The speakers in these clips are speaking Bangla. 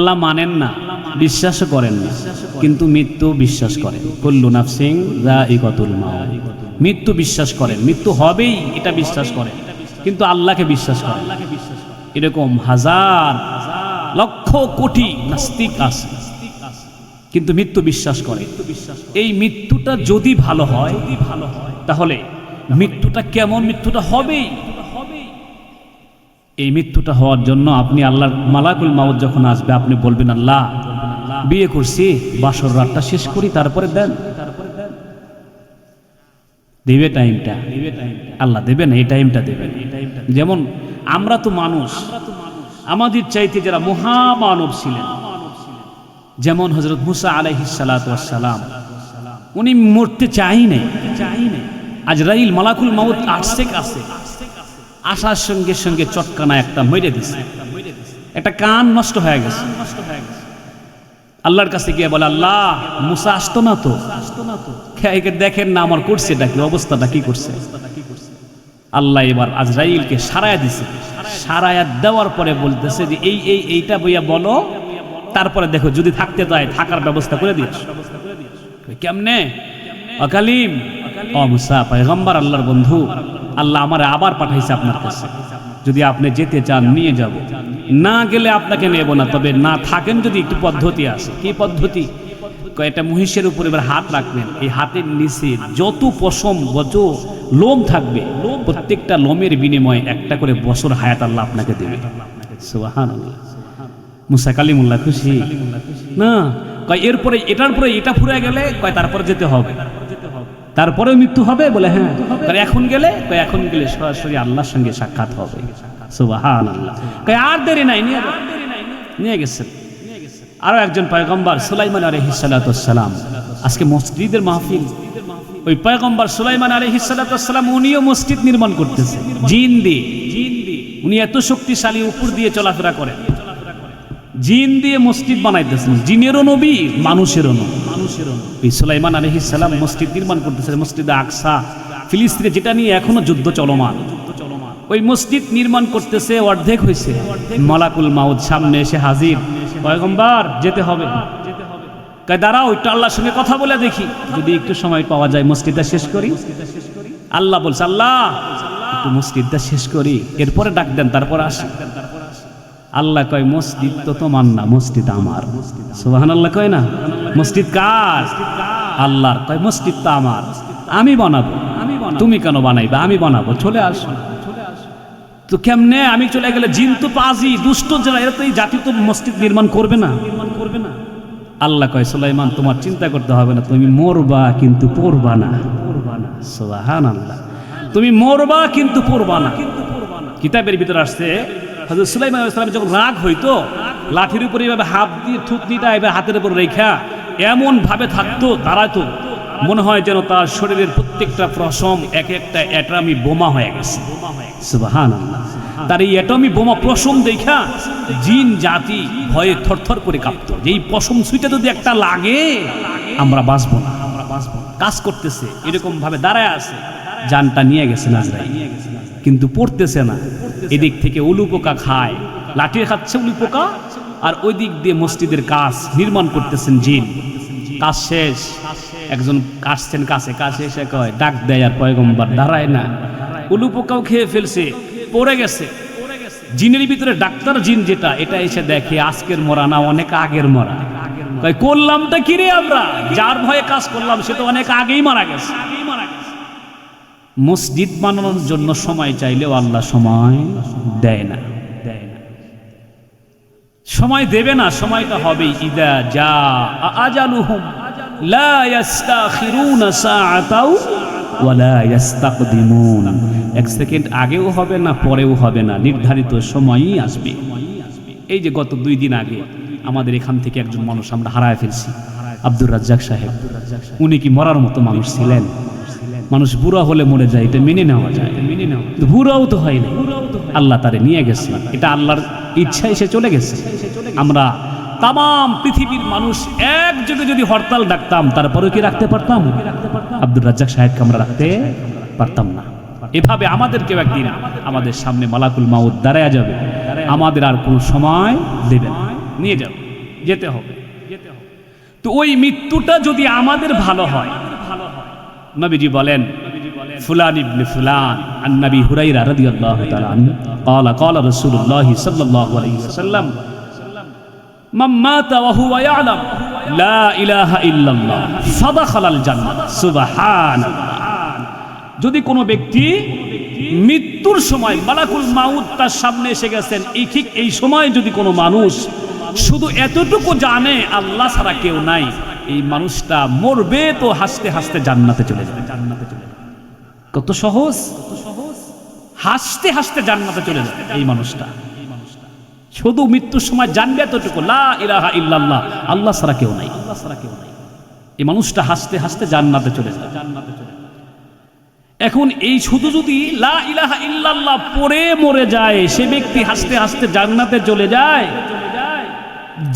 আল্লাহ মানেন না, বিশ্বাসও করেন না, কিন্তু মৃত্যু বিশ্বাস করেন। কুল্লু নাফসিন যায়িকাতুল মাউত, মৃত্যু বিশ্বাস করেন, মৃত্যু হবেই এটা বিশ্বাস করেন, কিন্তু আল্লাহকে বিশ্বাস করেন। এরকম হাজার লক্ষ কোটি নাস্তিক আছে, কিন্তু মৃত্যু বিশ্বাস করে। এই মৃত্যুটা যদি ভালো হয় তাহলে মৃত্যুটা কেমন, মৃত্যুটা হবেই। এই মৃত্যুটা হওয়ার জন্য আপনি আল্লাহর মালাকুল মাউত যখন আসবে আপনি বলবেন, আল্লাহ বিয়ে করছি, বাসর রাতটা শেষ করি, তারপরে দেন। দেবে টাইমটা, আল্লাহ দেবেন, এই টাইমটা দেবেন। যেমন আমরা তো মানুষ, আমাদের চাইতে যারা মহামানব ছিলেন, যেমন হযরত মুসা আলাইহিস সালাতু ওয়াস সালাম, উনি মরতে চাই নাই। আজরাইল মালাকুল মাউত আসছে কাছে, আসার সঙ্গে সঙ্গে চটকানা একটা মেরে দিছে, একটা কান নষ্ট হয়ে গেছে। আল্লাহর কাছে গিয়ে বলে, আল্লাহ মুসা আসতো না তো, দেখেন না আমার করছে এটা কি, অবস্থাটা কি করছে। আল্লাহ এবার আজরাইলকে সারায়া দিছে। সারায়া দেওয়ার পরে বলতেছে যে এইটা বইয়া বলো, তারপরে দেখো যদি থাকতে চায় থাকার ব্যবস্থা করে দিস। কেমনে? অকালিম, ও মুসা পয়গম্বর, আল্লাহর বন্ধু, আল্লাহ আমারে আবার পাঠাইছে আপনার কাছে, যদি আপনি যেতে চান নিয়ে যাব, না গেলে আপনাকে নেব না, তবে না থাকেন যদি একটু পদ্ধতি আছে। কি পদ্ধতি? কয়েকটা মহিষের উপর এবার হাত রাখবেন, এই হাতের নিচে যত পশম যত লোম থাকবে, প্রত্যেকটা লোমের বিনিময়ে একটা করে বছর হায়াত আল্লাহ আপনাকে দেবে। সুবহানাল্লাহ। মুসা কালিমুল্লাহ খুশি না? কয় এরপরে এটার পরে এটা ফুরে গেলে কয় তারপরে যেতে হবে, তারপরে মৃত্যু হবে। বলে হ্যাঁ। এখন গেলে কয় এখন গেলে সরাসরি আল্লাহর সঙ্গে সাক্ষাৎ হবে। সুবহানাল্লাহ। কয় আর দেরি নাই, নিয়ে গেছে। আরো একজন পয়গম্বর সুলাইমান আলাইহিস সালাতু ওয়াস সালাম, আজকে মসজিদের মাহফিল, ওই পয়গম্বর সুলাইমান আলাইহিস সালাতু ওয়াস সালাম উনিও মসজিদ নির্মাণ করতেছে জিন দিয়ে। উনি এত শক্তিশালী, উপর দিয়ে চলাফেরা করেন, জিন দিয়ে মসজিদ বানাইতেছেন। জিনেরও নবী, মানুষেরও নবী। সুলাইমান আলাইহিস সালাম মসজিদ নির্মাণ করতেছেন, মসজিদে আকসা, ফিলিস্তিনে, যেটা নিয়ে এখনো যুদ্ধ চলমান। ওই মসজিদ নির্মাণ করতেছে, অর্ধেক হয়েছে, মালাকুল মাউত সামনে এসে হাজির। পয়গম্বর যেতে হবে। কয় দাঁড়াও, একটু আল্লাহর সঙ্গে কথা বলে দেখি, যদি একটু সময় পাওয়া যায় মসজিদটা শেষ করি। আল্লাহ বলছে, আল্লাহ একটু মসজিদটা শেষ করি, এরপরে ডাক দেন, তারপর আসি। আল্লাহ কয়, মসজিদ তো তোমার না, মসজিদ আমার। সুবহানাল্লাহ কয় না? মসজিদ কার? আল্লাহর। কয় মসজিদ তো আমার, আমি বানাবো। তুমি কেন বানাইবা? আমি বানাবো, চলে আসো। তো কেমনে? আমি চলে গেলে জিন তো পাজি, দুষ্ট যারা, এরা তো এই জাতি তো মসজিদ নির্মাণ করবে না। আল্লাহ কয়, সুলাইমান তোমার চিন্তা করতে হবে না, তুমি মরবা কিন্তু পড়বা না। সুবহানাল্লাহ। তুমি মরবা কিন্তু পড়বা না। কিতাবের ভিতরে আসছে, হযরত সুলাইমান আলাইহিস সালাম যখন রাগ হইতো, লাঠির উপরে এভাবে হাত দিয়ে থুতনিটা এবার হাতের উপর রেখা এমন ভাবে থাকতো, দাঁড়াতো, মনে হয় যেন তার শরীরের প্রত্যেকটা পশম এক একটা অ্যাটমি বোমা হয়ে গেছে। সুবহানাল্লাহ। তার এই অ্যাটমি বোমা পশম দেখা জিন জাতি ভয়ে থরথর করে কাঁপতো, যে এই পশম সুইটা যদি একটা লাগে আমরা বাঁচবো না। কাজ করতেছে, এরকম ভাবে দাঁড়ায় আছে, জানটা নিয়ে গেছে আজরাইল, কিন্তু পড়তেছে না। এদিক থেকে উলু পোকা খায়, লাঠি খাচ্ছে উলু পোকা, আর ওই দিক দিয়ে মসজিদের কাজ নির্মাণ করতেছেন জিন। কাজ শেষ, একজন আসছেন কাছে এসে কয়, ডাক দেয়, আর পয়গম্বর দাঁড়ায় না। উলু পোকাও খেয়ে ফেলছে, পড়ে গেছে। জিনের ভিতরে ডাক্তার জিন যেটা, এটা এসে দেখে আজকের মরা না, অনেক আগের মরা। কয় করলামটা কি রে আমরা, যার ভয়ে কাজ করলাম সে তো অনেক আগেই মারা গেছে। মসজিদ বানানোর জন্য সময় চাইলেও আল্লাহ সময় দেয় না, সময় দেবে না, সময়টা হবেই। ইদা জা আজালুহুম লা ইস্তাখিরুনা সাআতাও ওয়া লা ইস্তাকদিমুন। এক সেকেন্ড আগেও হবে না, পরেও হবে না, নির্ধারিত সময়ই আসবে। এই যে গত 2 দিন আগে আমাদের এখান থেকে একজন মানুষ আমরা হারায় ফেলছি, আব্দুর রাজ্জাক সাহেব। উনি কি মরার মতো মানুষ ছিলেন? মানুষ বুড়া হলে মরে যায়, এটা মেনে নেওয়া যায়, বুড়াও তো হয় না, আল্লাহ তারে নিয়ে গেছে, এটা আল্লাহর ইচ্ছা, এসে চলে গেছে। আমরা তাম পৃথিবীর মানুষ একযোগে যদি হরতাল ডাকতাম, তারপরেও কি রাখতে পারতাম? আব্দুর রাজ্জাক সাহেবকে আমরা রাখতে পারতাম না। এভাবে আমাদেরকেও একদিন আমাদের সামনে মালাকুল মাউত দাঁড়ায়া যাবে, আমাদের আর কোনো সময় দেবে না, নিয়ে যাবে। যেতে হবে। তো ওই মৃত্যুটা যদি আমাদের ভালো হয়, নবীজি বলেন ফুলান ইবনে ফুলান আন নবী হুরায়রা রাদিয়াল্লাহু তাআলা আনহু قال قال رسول الله صلى الله عليه وسلم من مات وهو يعلم لا اله الا الله فدخل الجنه سبحان الله। যদি কোনো ব্যক্তি মৃত্যুর সময় মালাকুল মাউত তার সামনে এসে গেছেন, ঠিক এই সময় যদি কোনো মানুষ শুধু এতটুকু জানে আল্লাহ ছাড়া কেউ নাই, এই মানুষটা মরবে তো হাসতে হাসতে জান্নাতে চলে যাবে। কত সহজ, হাসতে হাসতে জান্নাতে চলে যাবে এই মানুষটা। শুধু মৃত্যুর সময় জানবে এতটুকু লা ইলাহা ইল্লাল্লাহ, আল্লাহ ছাড়া কেউ নাই, এই মানুষটা হাসতে হাসতে জান্নাতে চলে যাবে। এখন এই শুধু যদি লা ইলাহা ইল্লাল্লাহ পড়ে মরে যায়, সে ব্যক্তি হাসতে হাসতে জান্নাতে চলে যায়।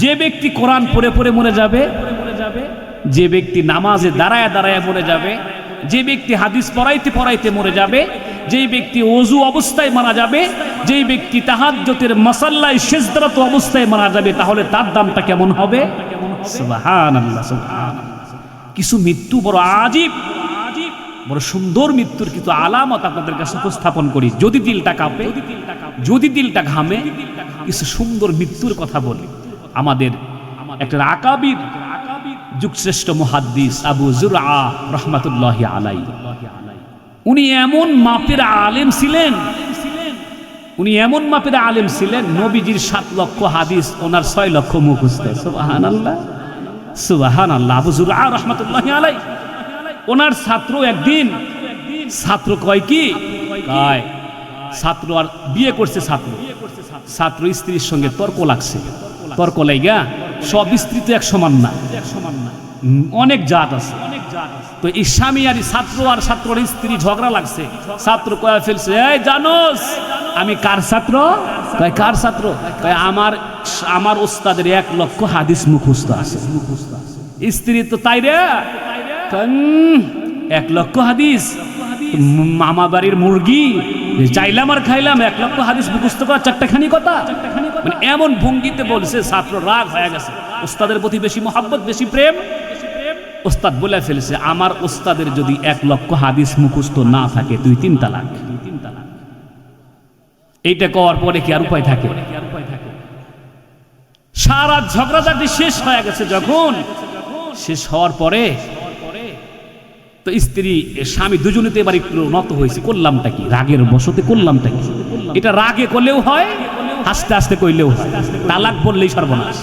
যে ব্যক্তি কোরআন পড়ে পড়ে মরে যাবে, যে ব্যক্তি নামাজে দাঁড়ায় দাঁড়ায় মরে যাবে, যে ব্যক্তি হাদিস পড়াইতে পড়াইতে মরে যাবে, যেই ব্যক্তি ওযু অবস্থায় মারা যাবে, যেই ব্যক্তি তাহাজ্জুদের মাসাল্লায় সিজদারত অবস্থায় মারা যাবে, তাহলে তার দামটা কেমন হবে? সুবহানাল্লাহ, সুবহানাল্লাহ। কিছু মৃত্যু বড় আজীব, বড় সুন্দর মৃত্যুর কিছু আলামত আপনাদের কাছে উপস্থাপন করি। যদি দিলটা কাঁপে, যদি দিলটা ঘামে, কিছু সুন্দর মৃত্যুর কথা বলি। আমাদের একটা আকাবির যুগশ্রেষ্ঠ মুহাদ্দিস আবু যুরআ রাহমাতুল্লাহি আলাইহি, উনি এমন মাপের আলেম ছিলেন, নবীজির 7 লক্ষ হাদিস ওনার 6 লক্ষ মুখস্থ। সুবহানাল্লাহ, সুবহানাল্লাহ। আবু যুরআ রাহমাতুল্লাহি আলাইহি, ওনার ছাত্র একদিন, ছাত্র কয় কি কয়, ছাত্র আর বিয়ে করছে, ছাত্র স্ত্রীর সঙ্গে তর্ক লাগছে, তর্ক লাইগা সব স্ত্রী তো এক সমান না, অনেক জাত আছে। তো এই স্বামী আর ছাত্র আর ছাত্রের স্ত্রী ঝগড়া লাগছে। ছাত্র কয়া ফেলছে, এই জানোস আমি কার ছাত্র? কয় কার ছাত্র? কয় আমার ওস্তাদের 1 লক্ষ হাদিস মুখস্থ আছে। স্ত্রী তো তাই রে, 1 লক্ষ হাদিস, মামা বাড়ির মুরগি চাইলাম আর খাইলাম, 1 লক্ষ হাদিস মুখস্থ করা 4টাখানি কথা। মানে এমন ভঙ্গিতে বলছে, ছাত্র রাগ হয়ে গেছে, ওস্তাদের প্রতি বেশি মহব্বত, বেশি প্রেম। ওস্তাদ বলে ফেলছে, আমার ওস্তাদের যদি 1 লক্ষ হাদিস মুখস্থ না থাকে, 2-3 তালাক। এইটা করার পরে কি আর উপায় থাকে? সারা ঝগড়াঝাটি শেষ হয়ে গেছে। যখন শেষ হওয়ার পরে তো স্ত্রী স্বামী দুজনেতে এবার একটু নত হয়েছে, করলামটা কি, রাগের বশতে করলামটা কি। এটা রাগে করলেও হয়, আস্তে আস্তে কইলেও হয়, তালাক বললেই সর্বনাশ।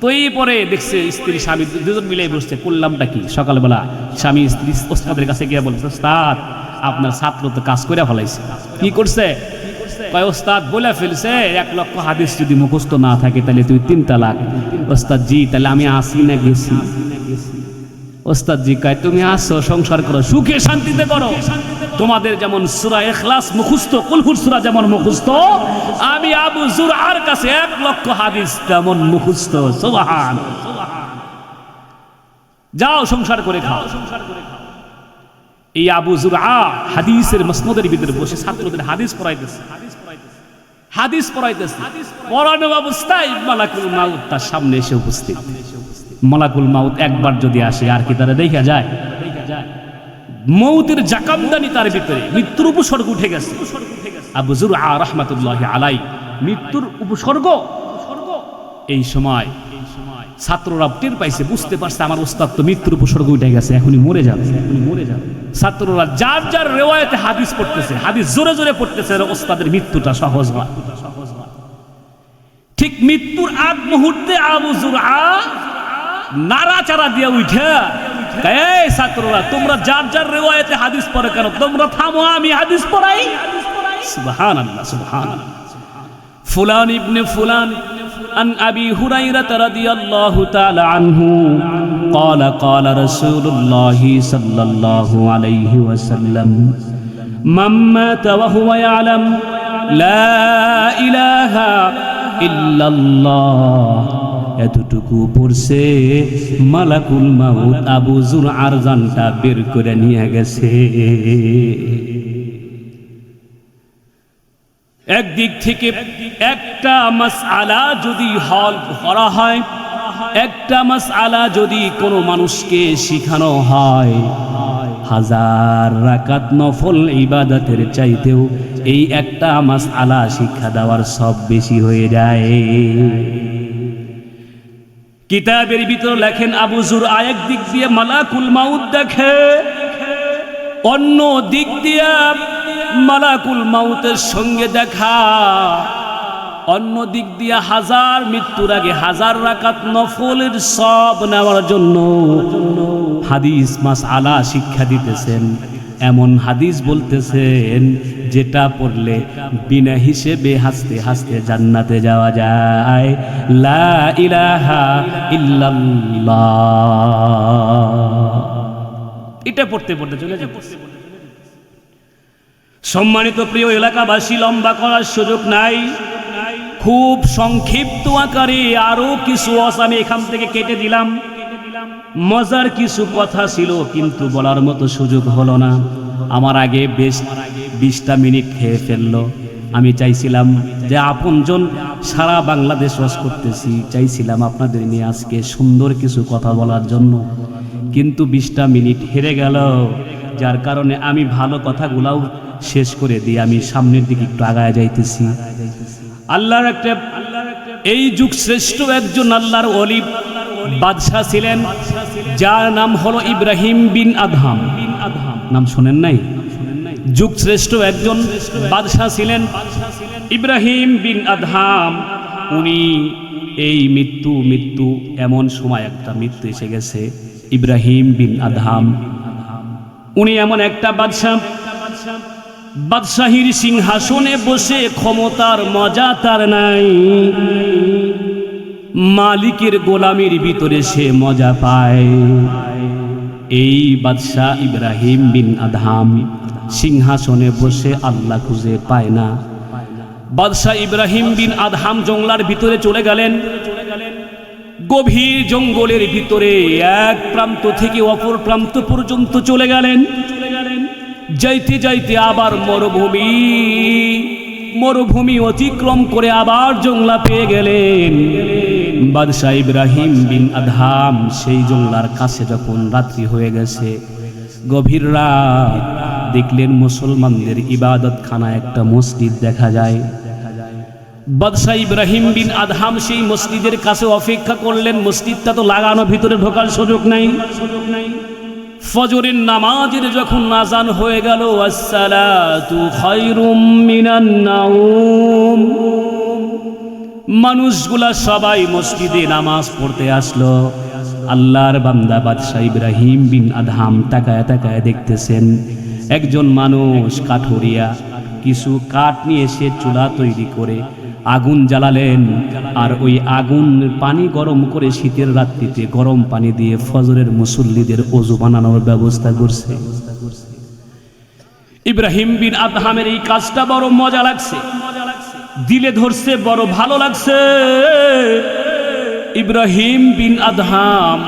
তো এই পরে দেখছে স্ত্রী স্বামী দুজন মিলে বসছে, করলামটা কি। সকালবেলা স্বামী স্ত্রী ওস্তাদের কাছে গিয়ে বলছে, ওস্তাদ আপনার ছাত্র তো কাজ করে ফেলাইছে। কি করছে? কয় ওস্তাদ বলে ফেলছে 1 লক্ষ হাদিস যদি মুখস্থ না থাকে তাহলে 2-3 তালাক। ওস্তাদ জি তাহলে আমি আসি না গেছি? ওস্তাদ জি কয় তুমি আসো, সংসার করো, সুখে শান্তিতে করো। তোমাদের যেমন সূরা ইখলাস মুখস্থ, কুলহুর সূরা যেমন মুখস্থ, আমি আবু যুরআর কাছে 1 লক্ষ হাদিস তেমন মুখস্থ। সুবহানাল্লাহ। যাও সংসার করে খাও। এই আবু যুরআ হাদিসের মসনদের ভিতরে বসে ছাত্রদের হাদিস পড়াইতেছে, পড়ানো অবস্থায় মালাকুল মাউত তার সামনে এসে উপস্থিত। মালাকুল মাউত একবার যদি আসে আর কি তারা দেখা যায়? মৌতের জাকামদানি তার ভিতরে, মৃত্যুর উপসর্গ উঠে গেছে। আবু যুরআ রাহমাতুল্লাহি আলাইহি মৃত্যুর উপসর্গ। এই সময় ছাত্ররা টের পাইছে, বুঝতে পারছে আমার ওস্তাদ তো মৃত্যুর উপসর্গ উঠে গেছে, এখনই মরে যাবে। ছাত্ররা যার যার রিওয়ায়াতে হাদিস পড়তেছে, হাদিস জোরে জোরে পড়তেছে, ওস্তাদের মৃত্যুটা সহজ হয়। ঠিক মৃত্যুর আগ মুহূর্তে আবু যুরআ নাড়াচাড়া দিয়ে উঠে, এই ছাত্ররা তোমরা যার যার রিওয়ায়াতে হাদিস পড়ে কেন, তোমরা থামো, আমি হাদিস পড়াই। সুবহানাল্লাহ, সুবহানাল্লাহ। ফুলান ইবনে ফুলান عن أبي هريرة رضي الله تعالى عنه قال قال رسول الله صلى الله عليه وسلم من مات وهو يعلم لا إله إلا الله এতটুকু পড়ছে মালাকুল মাউত আবু যুরআর জানটা বের করে নিয়ে গেছে। একদিক থেকে একটা মাসআলা যদি হল করা হয়, একটা মাসআলা যদি কোনো মানুষকে শিখানো হয়, হাজার রাকাত নফল ইবাদতের চাইতেও এই একটা মাসআলা শিক্ষা দেওয়ার সব বেশি হয়ে যায়। কিতাবের ভিতর লেখেন আবু যুরআ এক দিক দিয়ে মালাকুল মাউত দেখে, অন্য দিক দিয়ে মালাকুল মাউতের সঙ্গে দেখা, অন্য দিক দিয়ে হাজার মৃত্যুর আগে হাজার রাকাত নফলের সব নেওয়ার জন্য হাদিস মাসআলা শিক্ষা দিতেছেন। এমন হাদিস বলতেছেন যেটা পড়লে বিনা হিসেবে হাসতে হাসতে জান্নাতে যাওয়া যায়। লা ইলাহা ইল্লাল্লাহ, এটা পড়তে পড়তে চলে যায়। সম্মানিত প্রিয় এলাকাবাসী, লম্বা করার সুযোগ নাই, খুব সংক্ষিপ্ত আকারে আরো কিছু আমি এখান থেকে কেটে দিলাম। মজার কিছু কথা ছিল কিন্তু বলার মতো সুযোগ হলো না। আমার আগে বেশ 20টা মিনিট খেয়ে ফেললো। আমি চাইছিলাম যে আপনজন সারা বাংলাদেশ ওয়াজ করতেছি, চাইছিলাম আপনাদের নিয়ে আজকে সুন্দর কিছু কথা বলার জন্য, কিন্তু 20টা মিনিট হেরে গেল, যার কারণে আমি ভালো কথাগুলাও শেষ করে দিয়ে আমি সামনের দিকে একটু আগায় যাইতেছি। আল্লাহর একটা এই যুগ শ্রেষ্ঠ একজন আল্লাহর ওলি বাদশাহ ছিলেন, যার নাম হলো ইব্রাহিম বিন আদহাম। নাম শোনেন নাই? যুগ শ্রেষ্ঠ একজন বাদশাহ ছিলেন ইব্রাহিম বিন আদহাম। উনি এই মৃত্যু এমন সময় একটা মৃত্যু এসে গেছে। ইব্রাহিম বিন আদহাম উনি এমন একটা বাদশাহীর সিংহাসনে বসে ক্ষমতার মজা তার নাই, মালিকের গোলামির ভিতরে সে মজা পায়। এই বাদশাহ ইব্রাহিম বিন আদহাম সিংহাসনে বসে আল্লাহ খুঁজে পায় না। বাদশাহ ইব্রাহিম বিন আদহাম জঙ্গলার ভিতরে চলে গেলেন। গভীর জঙ্গলের ভিতরে এক প্রান্ত থেকে অপর প্রান্ত পর্যন্ত চলে গেলেন। যাইতে যাইতে আবার মরুভূমি অতিক্রম করে আবার জঙ্গলা পেয়ে গেলেন। বাদশাহ ইব্রাহিম বিন আদহাম সেই জঙ্গলার কাছে যখন রাত্রি হয়ে গেছে, গভীর রাত, দেখলেন মুসলমানদের ইবাদতখানা একটা মসজিদ দেখা যায়। বাদশাহ ইব্রাহিম বিন আদহাম সেই মসজিদের কাছে অপেক্ষা করলেন। মসজিদটা তো লাগানো, ভিতরে ঢোকার সুযোগ নাই। ফজরের নামাজের যখন আযান হয়ে গেল, আসসালাতু খায়রুম মিনান নাওম, মানুষগুলা সবাই মসজিদে নামাজ পড়তে আসলো। আল্লাহর বান্দা বাদশাহ ইব্রাহিম বিন আদহাম তাকায় তাকায় দেখতেছেন একজন মানুষ কাঠুরিয়া কিছু কাঠ নিয়ে এসে চুলা তৈরি করে আগুন জ্বালালেন, আর ওই আগুন পানি গরম করে শীতের রাত্রিতে গরম পানি দিয়ে ফজরের মুসল্লিদের ওযু বানানোর ব্যবস্থা করছে। ইব্রাহিম বিন আদহামের এই কাজটা বড় মজা লাগছে, দিলে ধরছে, বড় ভালো লাগছে। ইব্রাহিম বিন আদহাম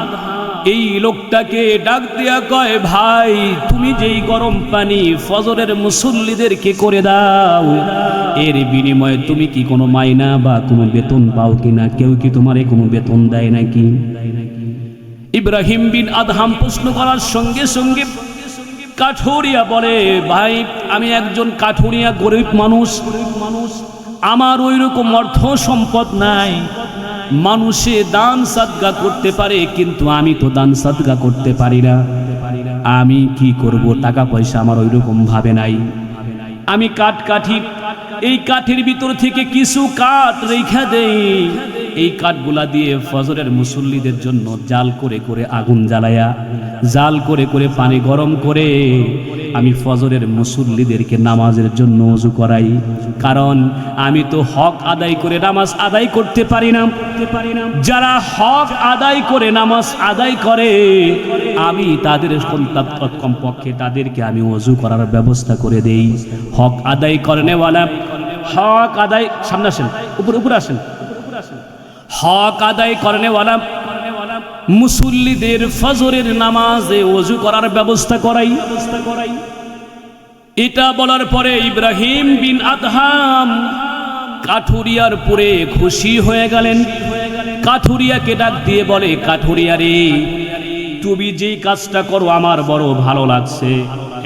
এই লোকটাকে ডাক দিয়া কয়, ভাই তুমি যেই গরম পানি ফজরের মুসল্লিদেরকে করে দাও, এর বিনিময়ে তুমি কি কোনো মাইনা বা কোনো বেতন পাও কিনা? কেউ কি তোমারে কোনো বেতন দেয় নাকি? ইব্রাহিম বিন আদহাম প্রশ্ন করার সঙ্গে সঙ্গে কাঠুরিয়া বলে, ভাই আমি একজন কাঠুরিয়া, গরিব মানুষ, আমার ওই রকম অর্থ সম্পদ নাই। মানুষে দান সাদকা করতে পারে, কিন্তু আমি তো দান সাদকা করতে পারি না। আমি কি করব? টাকা পয়সা আমার ওই রকম ভাবে নাই। আমি কাঠ কাঠি, এই কাঠের ভিতর থেকে কিছু কাঠ রেখা দেই, এই কাঠগুলা দিয়ে ফজরের মুসল্লিদের জন্য জাল করে করে আগুন জ্বালায়া, জাল করে করে পানি গরম করে আমি ফজরের মুসল্লিদেরকে নামাজের জন্য ওযু করাই। কারণ আমি তো হক আদায় করে নামাজ আদায় করতে পারি না। যারা হক আদায় করে নামাজ আদায় করে, আমি তাদের কমপক্ষে তাদেরকে আমি ওযু করার ব্যবস্থা করে দেই। হক আদায় করেনেওয়ালা, হক আদায়, সামনে আসেন, উপরে আসেন, হক আদায় করেনেওয়ালা মুসল্লিদের ফজরের নামাজে ওযু করার ব্যবস্থা করাই। এটা বলার পরে ইব্রাহিম বিন আদহাম কাঠুরিয়ার পরে খুশি হয়ে গেলেন। কাঠুরিয়াকে ডাক দিয়ে বলে, কাঠুরিয়া রে, তুমি যেই কাজটা করো আমার বড় ভালো লাগছে।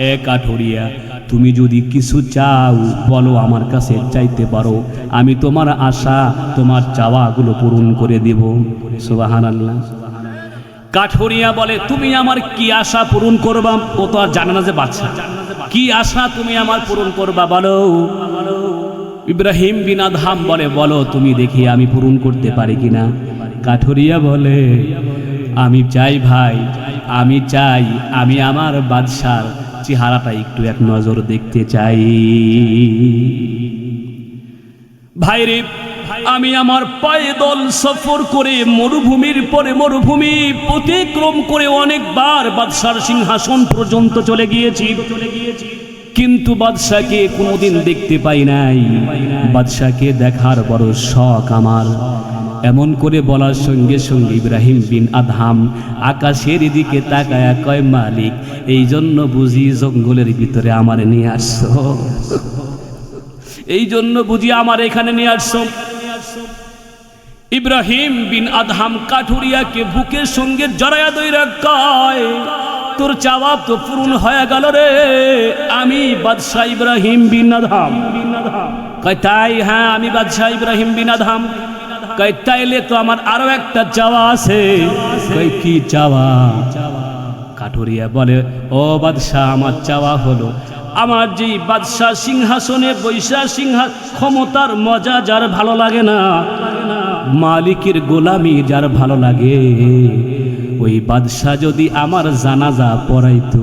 এ কাঠুরিয়া, তুমি যদি কিছু চাও বলো, আমার কাছে চাইতে পারো, আমি তোমার আশা তোমার চাওয়াগুলো পূরণ করে দেব। সুবহানাল্লাহ। কাঠুরিয়া বলে, তুমি আমার কি আশা পূরণ করবা? ও তো আর জানে না যে বাচ্চা, কি আশা তুমি আমার পূরণ করবা বলো। ইব্রাহিম বিন আদহাম বলে, বলো তুমি, দেখি আমি পূরণ করতে পারি কিনা। কাঠুরিয়া বলে, আমি চাই ভাই, আমি চাই আমি আমার বাদশার চেহারাটা একটু এক নজর দেখতে চাই। ভাইরে, আমি আমার পায়দল সফর করে মরুভূমির পরে মরুভূমি অতিক্রম করে অনেকবার বাদশার সিংহাসন পর্যন্ত চলে গিয়েছি, কিন্তু বাদশাকে কোনোদিন দেখতে পাই নাই। বাদশাকে দেখার বড় শখ আমার। এমন করে বলার সঙ্গে সঙ্গে ইব্রাহিম বিন আদহাম আকাশের দিকে তাকায়া কয়, মালিক, এই জন্য বুঝি জঙ্গলের ভিতরে আমার নিয়ে আসছো, এই জন্য বুঝি আমার এখানে নিয়ে আসছো। ইব্রাহিম বিন আদহাম কাঠুরিয়াকে বুকের সঙ্গে জড়ায়া দইরা কয়, তোর চাওয়া তো পূরণ হয়ে গেল রে, আমি বাদশাহ ইব্রাহিম বিন আদহাম। কয় তাই? হ্যাঁ, আমি বাদশাহ ইব্রাহিম বিন আদহাম। কয় তাইলে তো আমার আরো একটা চাওয়া আছে। কয় কি চাওয়া? কাঠুরিয়া বলে, ও বাদশাহ, আমার চাওয়া হলো, আমার যেই বাদশাহ সিংহাসনে বৈশা ক্ষমতার মজা যার ভালো লাগে না, মালিকের গোলামি যার ভালো লাগে, ওই বাদশাহ যদি আমার জানাজা পড়াইতো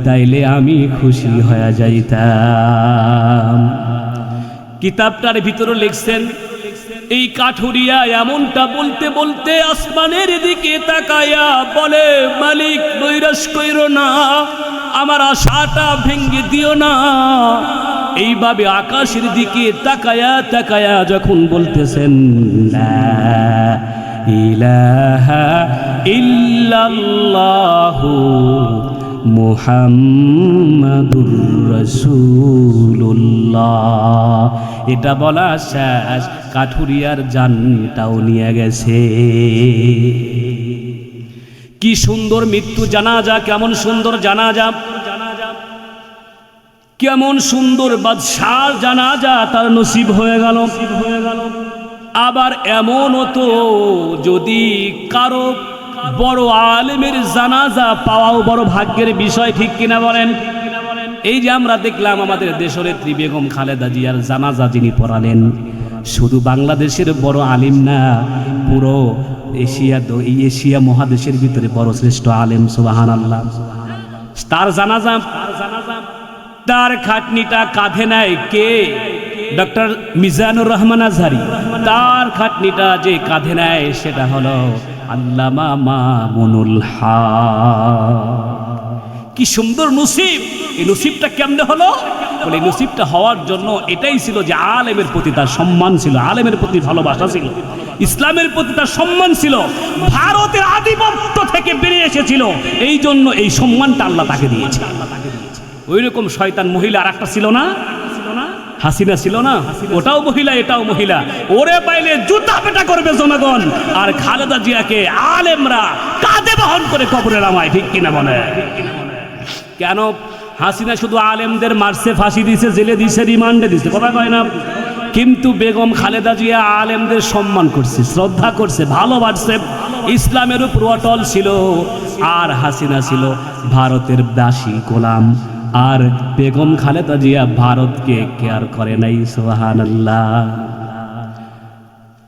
তাইলে আমি খুশি হয়ে যাইতাম। কিতাবটার ভিতরে লিখছেন, এই কাঠুরিয়া এমনটা বলতে বলতে আসমানের দিকে তাকায়া বলে, মালিক, নৈরাশ কইরো না, আমার আশাটা ভেঙ্গে দিও না। এইভাবে আকাশের দিকে তাকায়া তাকায়া যখন বলতেছেন, লা ইলাহা ইল্লাল্লাহু মুহাম্মাদুর রাসূলুল্লাহ, এটা বলা শেষ, কাঠুরিয়ার জানটাও নিয়ে গেছে। কি সুন্দর মৃত্যু জানাজা, কেমন সুন্দর জানাজা, কেমন সুন্দর বাদশার জানাজা তার নসিব হয়ে গেল। আবার এমনও তো যদি কারো বড় আলেমের জানাজা পাওয়াও বড় ভাগ্যের বিষয়, ঠিক কিনা বলেন? এই যে আমরা দেখলাম আমাদের দেশনেত্রী বেগম খালেদা জিয়ার জানাজা যিনি পড়ালেন, শুধু বাংলাদেশের বড় আলিম না, পুরো এশিয়া মহাদেশের ভিতরে বড় শ্রেষ্ঠ আলেম। সুবহানাল্লাহ। তার জানাজা, তার খাটনিটা কাঁধে নেয় কে? ডক্টর মিজানুর রহমান আজহারি। তার খাটনিটা যে কাঁধে নেয় সেটা হলো আল্লামা মামুনুল হক। কি সুন্দর নসিব! এই নসিবটা কেমনে হলো? বলে নসিবটা হওয়ার জন্য এটাই ছিল যে আলেমের প্রতি তার সম্মান ছিল, আলেমের প্রতি ভালোবাসা ছিল, ইসলামের প্রতি তার সম্মান ছিল, ভারতের আধিপত্য থেকে বেরিয়ে এসেছিল, এই জন্য এই সম্মানটা আল্লাহ তাকে দিয়েছে। ওই রকম শয়তান মহিলা আর একটা ছিল না, হাসিনা ছিল না, ওটাও মহিলা এটাও মহিলা, ওরে পাইলে জুতা পেটা করবে জনগণ। আর খালেদা জিয়াকে আলেমরা কাঁধে বহন করে কবরে নামায়, ঠিক কিনা বলে? কেন হাসিনা শুধু আলেমদের মারছে, ফাঁসি দিছে, জেলে দিছে, রিমান্ডে দিছে, কথা কয় না? কিন্তু বেগম খালেদা জিয়া আলেমদের সম্মান করছে, শ্রদ্ধা করছে, ভালোবাসছে, ইসলামের উপর অটল ছিল। আর হাসিনা ছিল ভারতের দাসী গোলাম, আর বেগম খালেদা জিয়া ভারতকে কেয়ার করে নাই। সুবহানাল্লাহ।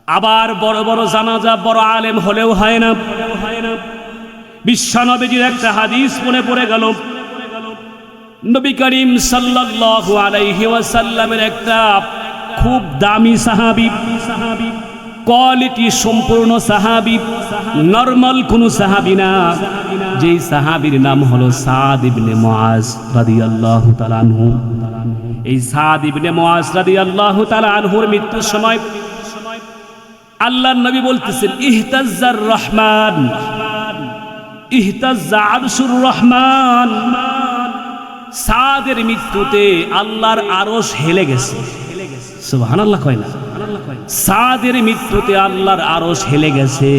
আবার বড় বড় জানাজা বড় আলেম হলেও হয় না। বিশ্বনবীজির একটা হাদিস মনে পড়ে গেল। নবী করিম সাল্লাল্লাহু আলাইহি ওয়াসাল্লামের একটা খুব দামি সাহাবী, কোয়ালিটি সম্পূর্ণ সাহাবী, নরমাল কোন সাহাবী না, যেই সাহাবীর নাম হলো সাদ ইবনে মুআজ রাদিয়াল্লাহু তাআলা আনহু। এই সাদ ইবনে মুআজ রাদিয়াল্লাহু তাআলা আনহুর মৃত্যুর সময় আল্লাহর নবী বলতেছেন, ইহতাজ্জার রহমান, ইহতাজ্জা আরশুর রহমান, সাদের মৃত্যুতে আল্লাহর আরশ হেলে গেছে। সুবহানাল্লাহ কয় না? সাদের মৃত্যুতে আল্লাহর আরশ হেলে গেছে।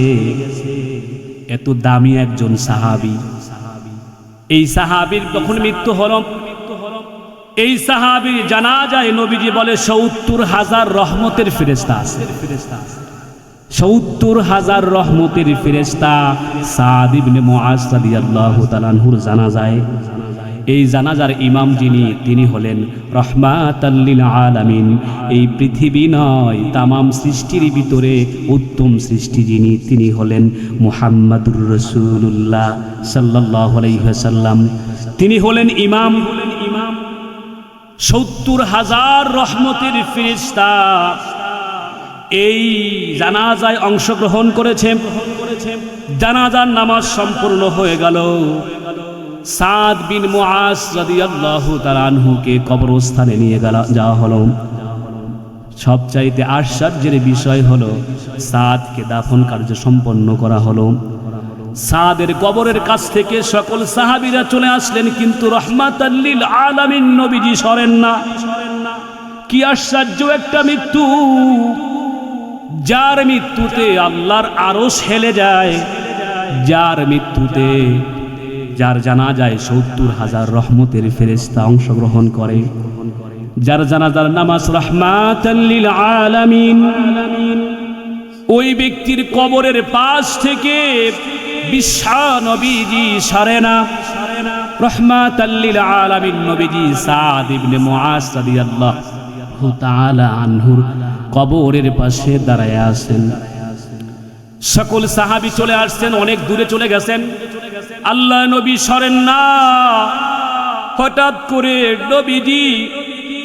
এত দামি একজন সাহাবী, এই সাহাবীর যখন মৃত্যু হলো, এই সাহাবীর জানাজায় নবীজি বলে ৭০,০০০ রহমতের ফেরেশতা আছে। ৭০,০০০ রহমতের ফেরেশতা সাদ ইবনে মুআজ রাদিয়াল্লাহু তাআলা আনহুর জানাজায়। এই জানাজার ইমাম যিনি, তিনি হলেন রহমাতাল লিল আলামিন। এই পৃথিবী নয়, তামাম সৃষ্টির ভিতরে উত্তম সৃষ্টি যিনি, তিনি হলেন মুহাম্মাদুর রাসূলুল্লাহ সাল্লাল্লাহু আলাইহি ওয়াসাল্লাম। তিনি হলেন ইমাম। ৭০,০০০ রহমতের ফেরেশতা এই জানাজায় অংশগ্রহণ করেছে। জানাজার নামাজ সম্পূর্ণ হয়ে গেল। সাদ বিন মুআজ রাদিয়াল্লাহু তাআলা আনহুকে কবরস্থানে নিয়ে যাওয়া হলো। সবচাইতে আশ্চর্যের বিষয় হলো সাদকে দাফন কার্য সম্পন্ন করা হলো। সাদের কবরের কাছ থেকে সকল সাহাবীরা চলে আসলেন, কিন্তু রহমাতাল লিল আলামিন নবীজি সরেন না। কি আশ্চর্য একটা মৃত্যু! যার মৃত্যুতে আল্লাহর আরশ হেলে যায়, যার মৃত্যুতে, যার জানাজায় ৭০,০০০ রহমতের ফেরেশতা অংশগ্রহণ করে, যার জানাজার নামাজ রহমাতাল লিল আলামিন, ওই ব্যক্তির কবরের পাশ থেকে বিশ্ব নবীজি সরে না। রহমাতাল লিল আলামিন নবীজি সাদ ইবনে মুআজ রাদিয়াল্লাহু তাআলা আনহুর কবরের পাশে দাঁড়ায় আছেন। সকল সাহাবী চলে আসছেন, অনেক দূরে চলে গেছেন। আল্লাহ নবী সরেন না। হঠাৎ করে নবীজি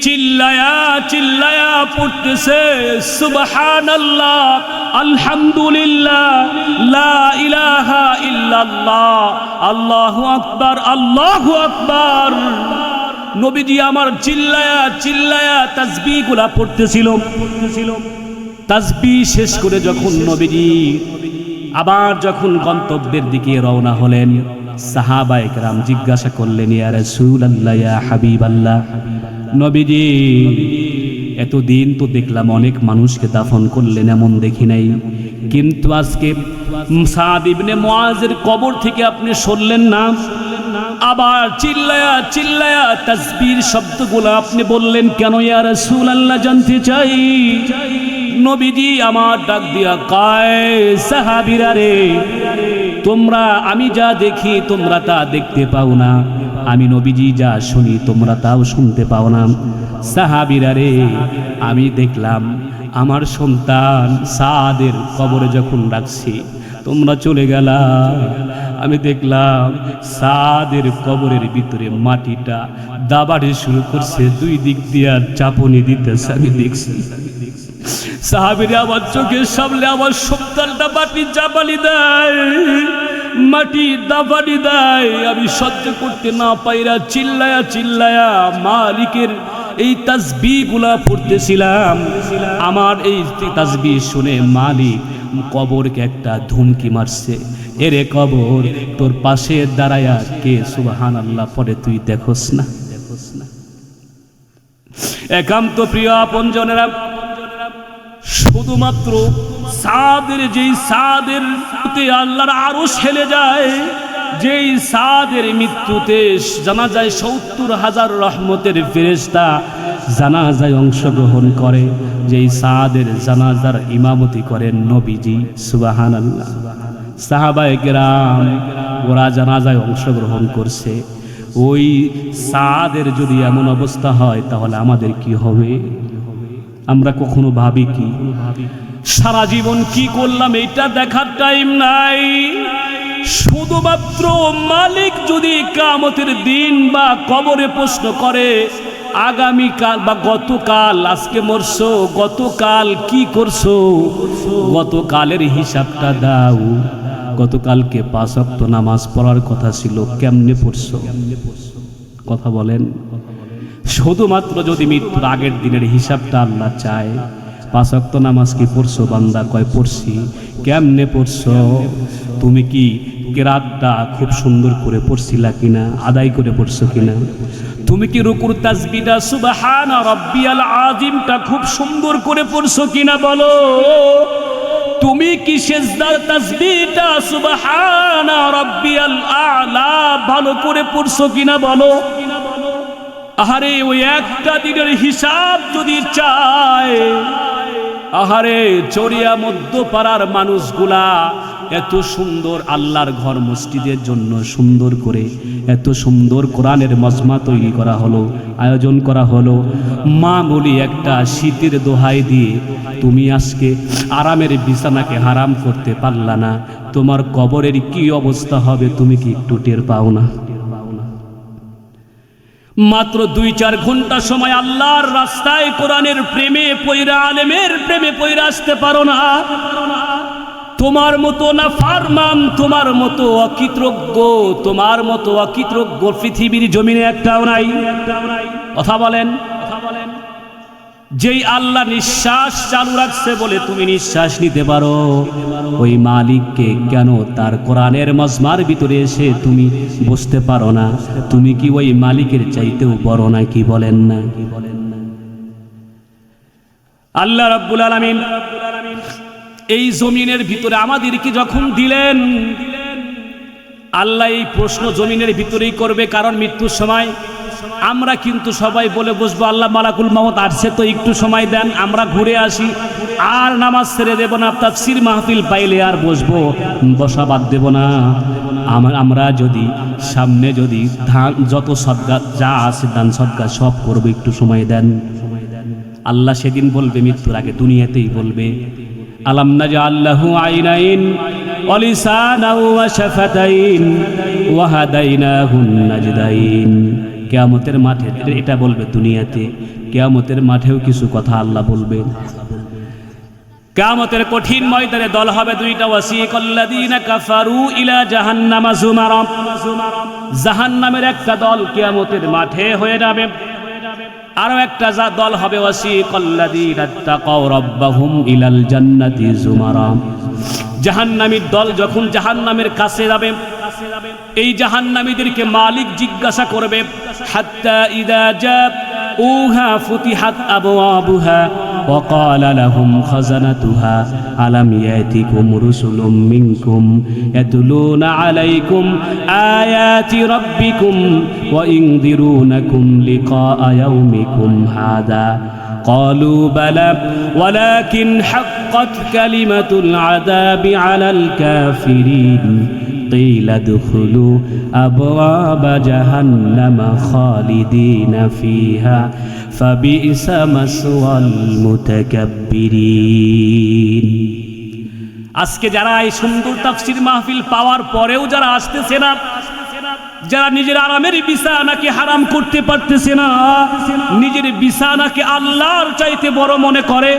চিল্লায়া চিল্লায়া পড়তেছে সুবহানাল্লাহ, আলহামদুলিল্লাহ, লা ইলাহা ইল্লাল্লাহ, আল্লাহু আকবার, আল্লাহু আকবার। নবীজি আমার চিল্লায়া চিল্লায়া তাসবিহগুলা পড়তেছিল। তাসবিহ শেষ করে যখন নবীজি আবার যখন গন্তব্যের দিকে রওনা হলেন, সাহাবায়ে কেরাম জিজ্ঞাসা করলেন, ইয়া রাসূলুল্লাহ, ইয়া হাবিবাল্লাহ, নবীজি এতদিন তো দেখলাম অনেক মানুষকে দাফন করলেন, এমন দেখি নাই, কিন্তু আজকে সাদ ইবনে মুআজের কবর থেকে আপনি সরলেন না, আবার চিল্লায়া চিল্লায়া তাসবিহর শব্দগুলো আপনি বললেন কেন ইয়া রাসূলুল্লাহ, জানতে চাই। নবীজি আমার ডাক দিয়া কয়, সাহাবীরা রে, তোমরা, আমি যা দেখি তোমরা তা দেখতে পাও না, আমি নবীজি যা শুনি তোমরা তাও শুনতে পাও না। সাহাবীরা রে, আমি দেখলাম আমার সন্তান সাদের কবরে যখন রাখছি তোমরা চলে গেলা, আমি দেখলাম সাদের কবরের ভিতরে মাটিটা দাবাড়ে শুরু করছে, দুই দিক দিয়ে চাপনি দিতেছে, আমি দেখছি। সাহাবীরা আমার চোখের সামনে আমার সন্তানটা মাটি চাপানি দেয়, মাটি দাবাড়ি দেয়, আমি সহ্য করতে না পাইরা চিল্লায়া চিল্লায়া মালিকের এই তাসবিহগুলা পড়তেছিলাম। আমার এই তাসবিহ শুনে মালিক কবরকে একটা ধুমকি মারছে, এরে কবর, তোর পাশে দাঁড়ায়া কে সুবহানাল্লাহ পড়ে তুই দেখোস না? একান্ত প্রিয় আপনজনেরা, শুধুমাত্র সাদের, যেই সাদের আল্লাহর আরশ হেলে যায়, যেই সাদের মৃত্যুতে জানাজায় ৭০,০০০ রহমতের ফেরেশতা জানাজায় অংশগ্রহণ করে, যেই সাদের জানাজার ইমামতি করেন নবীজি, সুবহানাল্লাহ। সাহাবায়ে কেরাম ওরা জানাজায় অংশগ্রহণ করছে, ওই সাদের যদি এমন অবস্থা হয় তাহলে আমাদের কি হবে? আমরা কখনো ভাবি কি সারা জীবন কি করলাম এইটা দেখার টাইম নাই। শুধুমাত্র মালিক যদি কিয়ামতের দিন বা কবরে প্রশ্ন করে, আগামীকাল বা গতকাল, আজকে মরছো, গতকাল কি করছো, গতকালের হিসাবটা দাও, গতকালকে ৫ ওয়াক্ত নামাজ পড়ার কথা ছিল, কেমনে পড়ছো? কথা বলেন। শুধুমাত্র যদি মৃত্যুর আগের দিনের হিসাবটা আল্লাহ চায়, ৫ ওয়াক্ত নামাজ কি পড়ছো বান্দা? কয় পড়ছি। কেমনে পড়ছো? তুমি কি কেরাতটা খুব সুন্দর করে পড়ছিলা কিনা, আদায় করে পড়ছো কিনা? তুমি কি রুকুর তাসবিহটা সুবহানা রাব্বিয়াল আযিমটা খুব সুন্দর করে পড়ছো কিনা বলো? তুমি কি সিজদার তাসবিহটা সুবহানা রাব্বিয়াল আ'লা ভালো করে পড়ছো কিনা বলো? আহারে ওই একটা দিনের হিসাব যদি চায়, আহারে চরিয়া মধ্যপাড়ার মানুষগুলা এত সুন্দর আল্লাহর ঘর মসজিদের জন্য সুন্দর করে এত সুন্দর কোরআনের মজমা তৈরি করা হলো, আয়োজন করা হলো। মা বলি একটা শীতের দোহাই দিয়ে তুমি আজকে আরামের বিছানাকে হারাম করতে পারলা না, তোমার কবরের কি অবস্থা হবে তুমি কি একটু টের পাও না? মাত্র ২-৪ ঘন্টা সময় আল্লাহর রাস্তায় কোরআনের প্রেমে পয়রা, আলেমের প্রেমে পয়রা আসতে পারো না? তোমার মতো না ফারমান, তোমার মতো অকৃতজ্ঞ, তোমার মতো অকৃতজ্ঞ পৃথিবীর জমিনে একটাও নাই। কথা বলেন। যেই আল্লাহ নিঃশ্বাস চালু রাখছে বলে তুমি নিঃশ্বাস নিতে পারো, ওই মালিককে কেন তার কোরআনের মজমার ভিতরে এসে তুমি বসতে পারো না? তুমি কি ওই মালিকের চাইতেও বড় না? কি বলেন না? আল্লাহ রাব্বুল আলামিন এই জমিনের ভিতরে আমাদেরকে যখন দিলেন, আল্লাহ এই প্রশ্ন জমিনের ভিতরেই করবে, কারণ মৃত্যুর সময় আমরা কিন্তু সবাই বলে বসবো আল্লাহ মালাকুল মাউত আসছে তো একটু সময় দেন, আমরা ঘুরে আসি, আর নামাজ ছেড়ে দেব না, তাফসীর মাহফিল পাইলে আর বসবো, বসা বাদ দেব না। আমরা যদি সামনে যদি ধান যত সদকা যা আছে দান সদকা সব করবো, একটু সময় দেন। আল্লাহ সেদিন বলবে, মৃত্যুর আগে দুনিয়াতেই বলবে, আলাম নাজআল লাহু আইনাইন ওয়া লিসানান ওয়া শাফাতাইন ওয়া হাদাইনাহুন নাজদাইন। কিয়ামতের মাঠে এটা বলবে দুনিয়াতে, কিয়ামতের মাঠেও কিছু কথা আল্লাহ বলবে। কিয়ামতের কঠিন ময়দানে দল হবে দুইটা, ওয়াসিকাল্লাযীনা কাফারু ইলা জাহান্নামা যুমারা, জাহান্নামের একটা দল কিয়ামতের মাঠে হয়ে যাবে, আরো একটা দল হবে ওয়াসিকাল্লাযীনা তাকাউ রাব্বাহুম ইলাল জান্নাতি যুমারা। জাহান্নামীর দল যখন জাহান্নামের কাছে যাবে, এই জাহান্নামীদেরকে মালিক জিজ্ঞাসা করবে, হাত্তা ইযা জাউহা ফুতিহাত আবওয়াবুহা ওয়া ক্বালা লাহুম খাযানাতুহা আলাম ইয়াতিকুম রুসুলুম মিনকুম ইয়াতলুনা আলাইকুম আয়াতি রাব্বিকুম ওয়া ইনযিরুনাকুম লিকাআ ইয়াউমিকুম হাযা قالوا بلى ولكن حقت كلمة العذاب على الكافرين قيل ادخلوا أبواب جهنم خالدين فيها فبئس مثوى المتكبرين। আজকে যারা এই সুন্দর তাফসীর মাহফিল পাওয়ার পরেও যারা আসতেছে না, যারা নিজের আরামের বিছানাকে হারাম করতে পারতেছে না, নিজের বিছানাকে আল্লাহর চাইতে বড় মনে করে,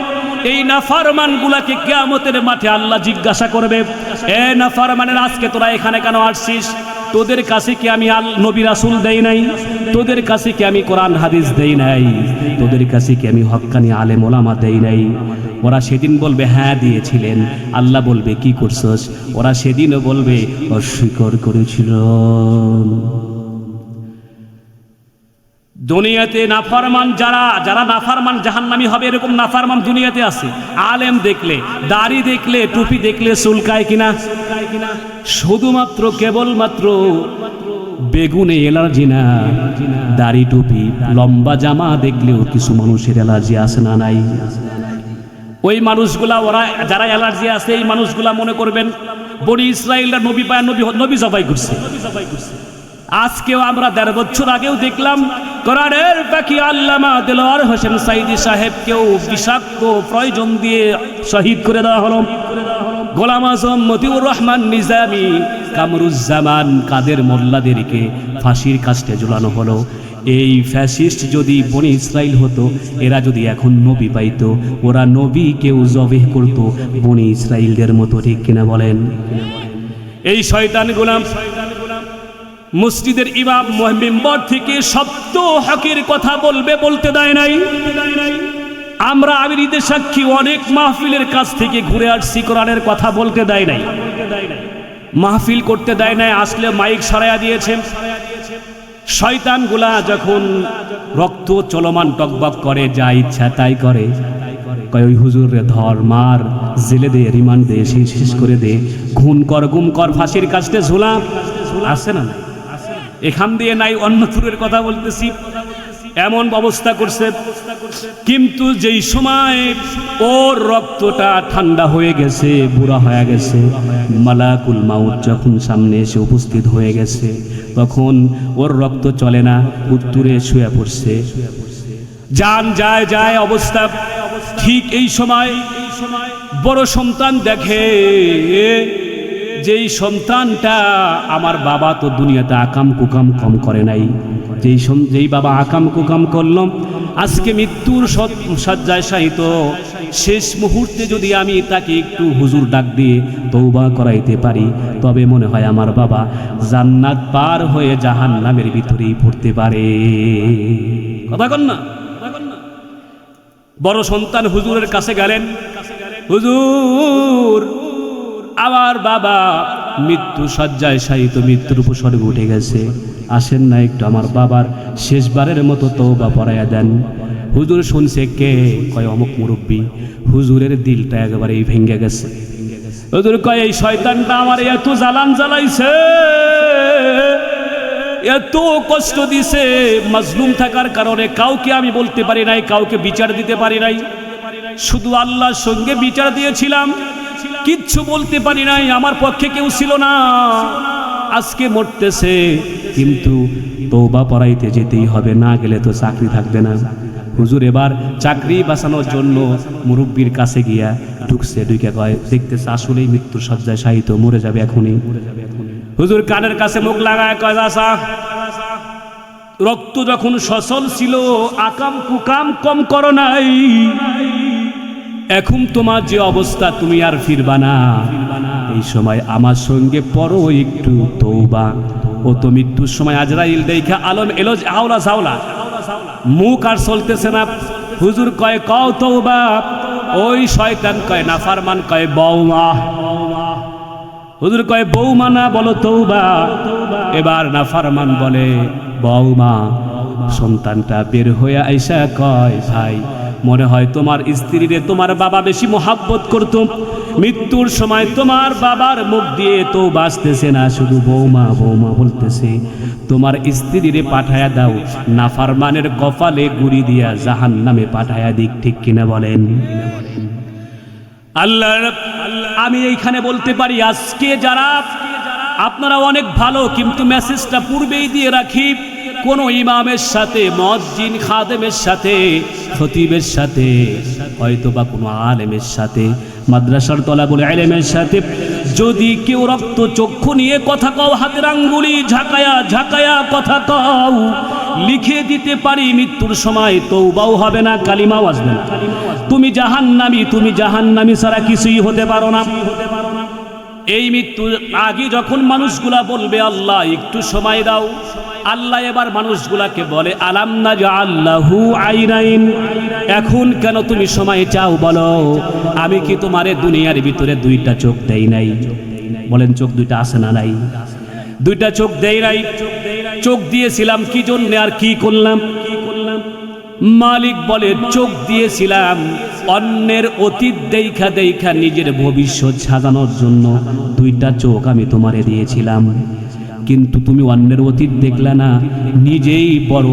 এই নাফরমান গুলাকে কিয়ামতের মাঠে আল্লাহ জিজ্ঞাসা করবে, এ নাফরমানের আজকে তোরা এখানে কেন আসছিস? তোদের কাছে কি আমি নবী রাসূল দেই নাই? তোদের কাছে কি আমি কোরআন হাদিস দেই নাই? তোদের কাছে কি আমি হক্কানি আলেম ওলামা দেই নাই? ওরা সেদিন বলবে হ্যাঁ দিয়েছিলেন। আল্লাহ বলবে কি করছস? ওরা সেদিনও বলবে অস্বীকার করেছিল। দুনিয়াতে নাফরমান যারা নাফরমান জাহান্নামী হবে, এরকম নাফরমান দুনিয়াতে আছে। আলেম দেখলে, দাড়ি দেখলে, টুপি দেখলে চুলকায় কিনা? শুধুমাত্র কেবলমাত্র বেগুনে এলার্জি না, দাড়ি টুপি লম্বা জামা দেখলেও কিছু মানুষের অ্যালার্জি আছে না নাই? ওই মানুষগুলা, ওরা যারা অ্যালার্জি আছে, এই মানুষগুলা মনে করবেন বনি ইসরাইলরা নবী পায়, নবী জবাই করছে। আজকেও আমরা ১.৫ বছর আগেও দেখলাম কোরআনের পাখি আল্লামা দেলোয়ার হোসেন সাইদি সাহেবকেও বিষাক্ত প্রয়োজন দিয়ে শহীদ করে দেওয়া হলো। গোলাম আজম মতিউর রহমান নিজামী, কামরুজ্জামান, কাদের মোল্লাদেরকে ফাঁসির কাস্টে ঝুলানো হলো। এই ফ্যাসিস্ট যদি বনি ইসরাইল হতো, এরা যদি এখন নবী পাইতো, ওরা নবীকেও জবেহ করতো বনি ইসরাইলদের মতো, ঠিক কিনা বলেন? এই শয়তান গোলাম মসজিদের ইমাম মিম্বর থেকে সত্য হকের কথা বলবে, বলতে দেয় নাই। আমরা আমিরিদের সাক্ষী, অনেক মাহফিলের কাছ থেকে ঘুরে আসছি, কোরআনের কথা বলতে দেয় নাই, মাহফিল করতে দেয় নাই, আসলে মাইক সরাইয়া দিয়েছেন। শয়তানগুলা যখন রক্ত চলমান টকবক করে, যা ইচ্ছা তাই করে, কয় ওই হুজুর রে ধর, মার, জেলে দে, রিমান্ড দে, শেষ করে দে, খুন কর, গুম কর, ফাঁসির কাস্টে ঝোলা। আছে না? এখান দিয়ে নাই, অন্য তুরের কথা বলতেছি, এমন ব্যবস্থা করছে। কিন্তু যেই সময় ওর রক্তটা ঠান্ডা হয়ে গেছে, বুড়া হয়ে গেছে, মালাকুল মাউত যখন সামনে এসে উপস্থিত হয়ে গেছে, তখন ওর রক্ত চলে না, উত্তরে শুয়ে পড়ছে, জান যায় যায় অবস্থা। ঠিক এই সময় বড় সন্তান দেখে, যেই সন্তানটা, আমার বাবা তো দুনিয়াতে আকাম কুকাম কম করে নাই, যেই বাবা আকাম কুকাম করল, আজকে মৃত্যুর শয্যায় শায়িত, শেষ মুহূর্তে যদি আমি তাকে একটু হুজুর ডাক দিয়ে তওবা করাইতে পারি, তবে মনে হয় আমার বাবা জান্নাত পার হয়ে জাহান্নামের ভিতরেই পড়তে পারে। কথা কন না? বড় সন্তান হুজুরের কাছে গেলেন, হুজুর, আমার বাবা মৃত্যু শয্যায় শায়িত, মৃত্যুর উপসর্গে উঠে গেছে, আসেন না একটু আমার বাবার শেষবারের মতো তওবা পড়াইয়া দেন। হুজুর শুনছে কে? কয় অমুক মুরব্বী। হুজুরের দিলটা একেবারেই ভেঙে গেছে। হুজুর কয় এই শয়তানটা আমার এত জ্বালান জ্বালাইছে, এত কষ্ট দিছে, মাজলুম থাকার কারণে কাউকে আমি বলতে পারি নাই, কাউকে বিচার দিতে পারি নাই, শুধু আল্লাহর সঙ্গে বিচার দিয়েছিলাম, কিচ্ছু বলতে পারি নাই, আমার পক্ষে কেউ ছিল না। আজকে মরতেছে, কিন্তু তওবা পড়াইতে যেতেই হবে, না গেলে তো চাকরি থাকবে না। হুজুর এবার চাকরি বাঁচানোর জন্য মুরব্বীর কাছে গিয়া ঢুকছে, ঢুকে কয়, দেখতেছে আসলেই মৃত্যুর শয্যায় শায়িত, মরে যাবে এখনই। হুজুর কানের কাছে মুখ লাগায় কয়, আসা, রক্ত যখন সচল ছিল, আকাম কুকাম কম করো নাই, এখন তোমার যে অবস্থা, তুমি আর ফিরবা না, এই সময় আমার সঙ্গে পড়ো একটু তওবা। ও তো মৃত্যুর সময় আজরাইল দেখা আলম এলো, আওলা জাওলা, মুখ আর চলতেছে না। হুজুর কয়, কও তওবা। ওই শয়তান কয়, নাফরমান কয়, বৌমা। হুজুর কয়, বৌমা না, বলো তওবা। এবার নাফরমান বলে বৌমা। সন্তানটা বের হয়ে আইসা কয়, ভাই, মনে হয় তোমার স্ত্রীরে তোমার বাবা বেশি মোহাব্বত করত, মৃত্যুর সময় তোমার বাবার মুখ দিয়ে তো বাঁচতেছে না, শুধু বৌমা বৌমা বলতেছে, তোমার স্ত্রীরে পাঠায়া দাও, নাফরমানের কপালে গুড়ি দিয়া জাহান্নামে পাঠায়া দিক। ঠিক কিনা বলেন? আল্লাহ, আমি এইখানে বলতে পারি, আজকে যারা আপনারা অনেক ভালো, কিন্তু মেসেজটা পূর্বেই দিয়ে রাখি, কোন ইমামের সাথে, মুয়াজ্জিন খাদেমের সাথে, খতিবের সাথে, হয়তো বা কোনো আলেমের সাথে, মাদ্রাসার তলাবুল ইলমের সাথে যদি কেউ রক্ত চক্ষু নিয়ে কথা কও, হাতের আঙ্গুলি ঝাঁকায়া ঝাঁকায়া কথা কও, লিখে দিতে পারি মৃত্যুর সময় তওবাও হবে না, কালিমাও আসবে না, তুমি জাহান্নামী, তুমি জাহান্নামী ছাড়া কিছুই হতে পারো না। এই মৃত্যুর আগে যখন মানুষগুলা বলবে, আল্লাহ একটু সময় দাও, আল্লাহ এবার মানুষগুলাকে বলে, আলাম নাজআল লাহু আইনাইন, এখন কেন তুমি সময় চাও বলো, আমি কি তোমারে দুনিয়ার ভিতরে দুইটা চোখ দেই নাই? বলেন, চোখ দুইটা আছে না নাই? দুইটা চোখ দেই নাই। চোখ দিয়েছিলাম কি জন্য আর কি করলাম? মালিক বলে, চোখ দিয়েছিলাম অন্যের অতীত দেখা দেখা নিজের ভবিষ্যৎ সাজানোর জন্য, দুইটা চোখ আমি তোমারে দিয়েছিলাম, কিন্তু তুমি অন্যের অতীত দেখলা না, নিজেই বড়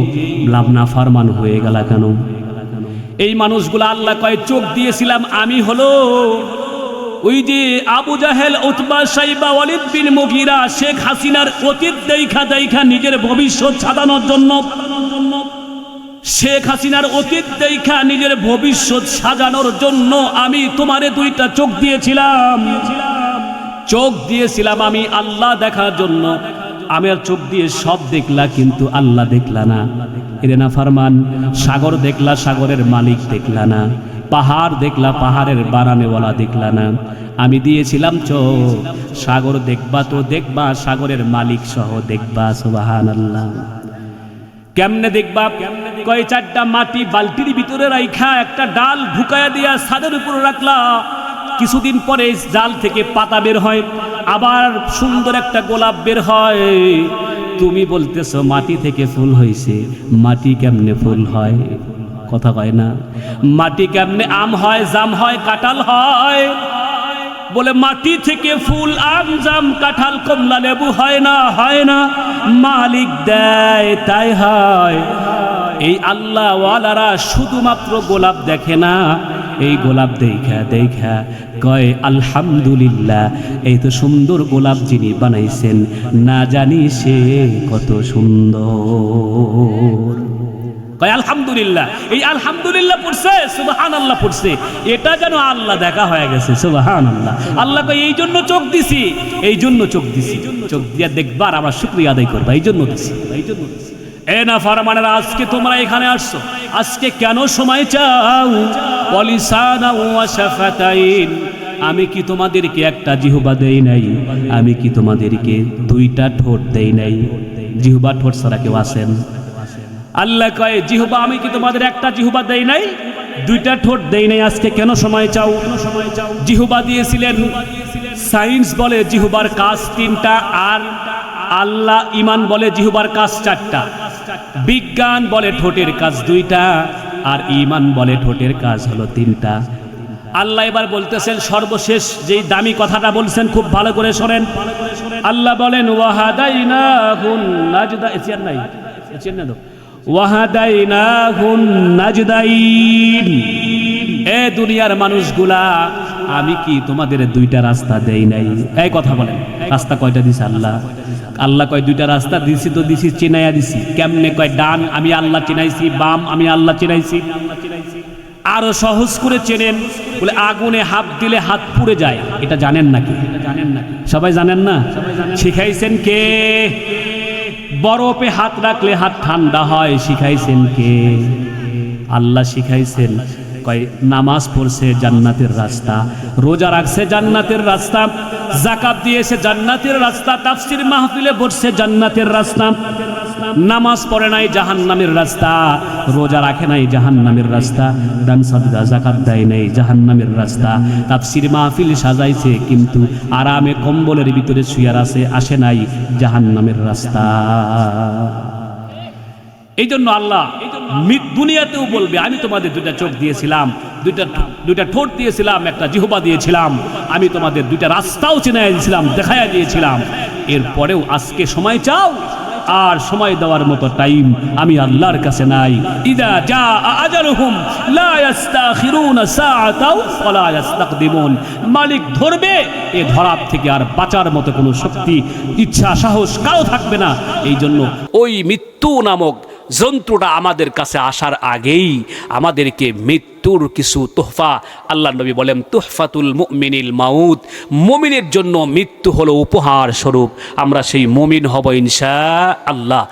নাফরমান হয়ে গেল কেন? এই মানুষগুলো আল্লাহ কয়, চোখ দিয়েছিলাম আমি, হলো ওই যে আবু জাহেল, উতবা, সাইবা, ওয়ালিদ বিন মুগীরা, শেখ হাসিনার অতীত দেখা দেখা নিজের ভবিষ্যৎ সাজানোর জন্য, শেখ হাসিনার অতীত দেখা নিজের ভবিষ্যৎ সাজানোর জন্য আমি তোমারে দুইটা চোখ দিয়েছিলাম। চোখ দিয়েছিলাম আমি আল্লাহ দেখার জন্য, আমি আর চোখ দিয়ে সব দেখলা, কিন্তু আল্লাহ দেখলা না। এরে না ফারমান, সাগর দেখলা, সাগরের মালিক দেখলা না, পাহাড় দেখলা, পাহাড়ের বানানেওয়ালা দেখলা না। আমি দিয়েছিলাম চোখ, সাগর দেখবা তো দেখবা, সাগরের মালিক সহ দেখবা। সুবহানাল্লাহ। কেমনে দেখবা? কয় 4টা মাটি বালতির ভিতরে রাইখা একটা ডাল ঢুকায়া দিয়া ছাদের উপর রাখলা, কিছুদিন পরে জাল থেকে পাতা বের হয়, আবার সুন্দর একটা গোলাপ বের হয়। তুমি বলতেছো মাটি থেকে ফুল হয়েছে, মাটি কেমনে ফুল হয়? কথা কয় না। মাটি কেমনে আম হয়, জাম হয়, কাঁঠাল হয়? বলে মাটি থেকে ফুল, আম, জাম, কাঁঠাল, কমলা, লেবু হয় না, হয় না, মালিক দেয় তাই হয়। এই আল্লাহ ওয়ালারা শুধুমাত্র গোলাপ দেখে না, এই গোলাপ দেখা দেখা কয় আলহামদুলিল্লাহ, এই তো সুন্দর গোলাপ যিনি বানাইছেন, না জানি সে কত সুন্দর। কয় আলহামদুলিল্লাহ। এই আলহামদুলিল্লাহ পড়ছে, সুবহানাল্লাহ পড়ছে, এটা যেন আল্লাহ দেখা হয়ে গেছে। সুবহানাল্লাহ। আল্লাহ কয় এই জন্য চোখ দিছি, এই জন্য চোখ দিছি, চোখ দিয়া দেখবার আমরা শুকরিয়া আদায় করবা, এই জন্য দিছি, এই জন্য দিছি। এ না ফারমানেরা, আজকে তোমরা এখানে আসছো, আজকে কেন সময় চাও? ওয়ালিসানা ওয়া শাফাতাইন, আমি কি তোমাদেরকে একটা জিহ্বা দেই নাই? আমি কি তোমাদেরকে 2টা ঠোঁট দেই নাই? জিহ্বা ঠোঁট ছাড়া কেউ আছেন? আল্লাহ কয় জিহ্বা, আমি কি তোমাদের একটা জিহ্বা দেই নাই, 2টা ঠোঁট দেই নাই? আজকে কেন সময় চাও? জিহ্বা দিয়েছিলেন, সায়েন্স বলে জিহ্বার কাজ 3টা, আর আল্লাহ ঈমান বলে জিহ্বার কাজ 4টা। বিজ্ঞান বলে ঠোঁটের কাজ 2টা, আর ঈমান বলে ঠোঁটের কাজ হলো 3টা। আল্লাহ এবার বলতেছেন সর্বশেষ যেই দামি কথাটা বলছেন, খুব ভালো করে শোনেন। আল্লাহ বলেন ওয়াহাদাইনাহুন নাজদাইন, নাই এসেন না তো, ওয়াহাদাইনাহুন নাজদাইন। এ দুনিয়ার মানুষগুলা, আমি কি তোমাদের 2টা রাস্তা দেই নাই? এই কথা বলেন, রাস্তা কয়টা দিছে আল্লাহ? আল্লাহ কয় 2টা রাস্তা দিছি, তো দিছি, চিনাইয়া দিছি। কেমনে? কয় ডান আমি আল্লাহ চিনাইছি, বাম আমি আল্লাহ চিনাইছি। আরো সহজ করে চেনেন, বলে আগুনে হাত দিলে হাত পুড়ে যায়, এটা জানেন নাকি? জানেন নাকি? সবাই জানেন না? শিখাইছেন কে? বরফে হাত রাখলে হাত ঠান্ডা হয়, শিখাইছেন কে? আল্লাহ শিখাইছেন। কয় নামাজ পড়ছে জান্নাতের রাস্তা, রোজা রাখছে জান্নাতের রাস্তা, যাকাত দিয়েছে জান্নাতের রাস্তা, তাফসীর মাহফিলে বসছে জান্নাতের রাস্তা। নামাজ পড়ে নাই জাহান্নামের রাস্তা, রোজা রাখে নাই জাহান্নামের রাস্তা, দান সাদকা যাকাত দেয় নাই জাহান্নামের রাস্তা। তাফসীর মাহফিল সাজাইছে, কিন্তু আরামে কম্বলের ভিতরে শুয়ে আছে, আসে নাই জাহান্নামের রাস্তা। এই জন্য আল্লাহ দুনিয়াতেও বলবে, আমি তোমাদের 2টা চোখ দিয়েছিলাম, 2টা ঠোঁট দিয়েছিলাম, একটা জিহ্বা দিয়েছিলাম, আমি তোমাদের 2টা রাস্তাও চিনাইয়া দিয়েছিলাম, দেখাইয়া দিয়েছিলাম। এরপরেও আজকে সময় চাও, আর সময় দেওয়ার মতো টাইম আমি আল্লাহর কাছে নাই। ইদা জা আজালুহুম লা ইস্তাখিরুনা সাআতাও ওয়া লা ইস্তাকদিমুন। মালিক ধরবে, এ ধরার থেকে আর বাঁচার মতো কোনো শক্তি, ইচ্ছা, সাহস কারো থাকবে না। এই জন্য ওই মৃত্যু নামক যন্ত্রটা আমাদের কাছে আসার আগেই আমাদেরকে মৃত্যুর কিছু তোহফা, আল্লাহ নবী বলেন তুহফাতুল মুমিনিল মাউত, মুমিনের জন্য মৃত্যু হলো উপহার স্বরূপ। আমরা সেই মুমিন হব ইনশাআল্লাহ।